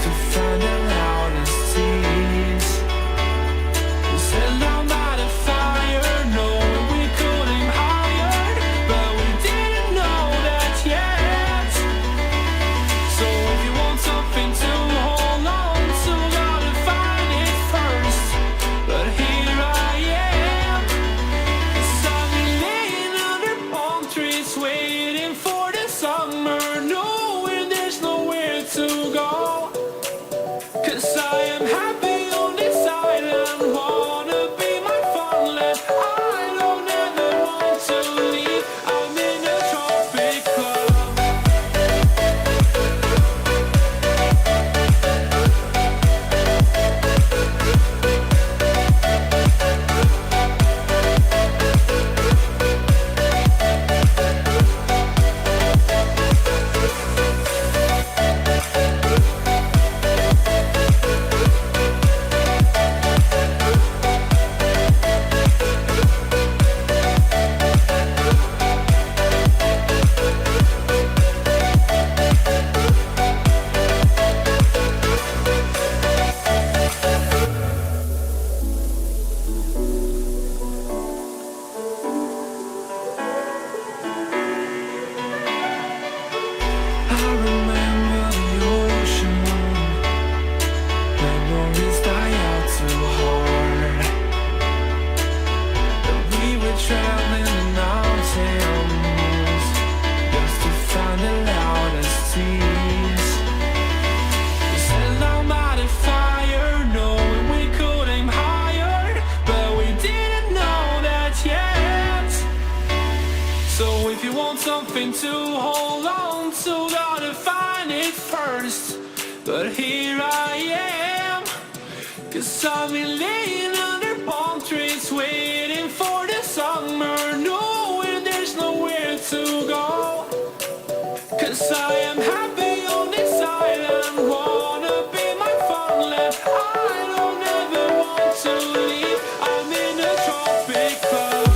to find the loudest tease. We set down by the fire, knowing we could aim higher, but we didn't know that yet. So if you want something to hold on to, gotta find it first. But here I am, 'cause I've been laying under palm trees, waiting for the summer, knowing there's nowhere to go. 'Cause I am happy on this island, wanna be my farmland. I don't ever want to leave, I'm in a tropic club. I remember the ocean moon, memories die out too hard. And we were traveling the mountains just to find the loudest tease. We sat down by the fire, knowing we could aim higher, but we didn't know that yet. So if you want something to hold on to, gotta find it first. But here I am, 'cause I've been laying under palm trees, waiting for the summer, knowing there's nowhere to go. 'Cause I am happy on this island, wanna be my farmland. I don't ever want to leave, I'm in a tropic club.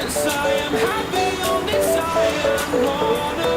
Yes, I am happy on this island. Wanna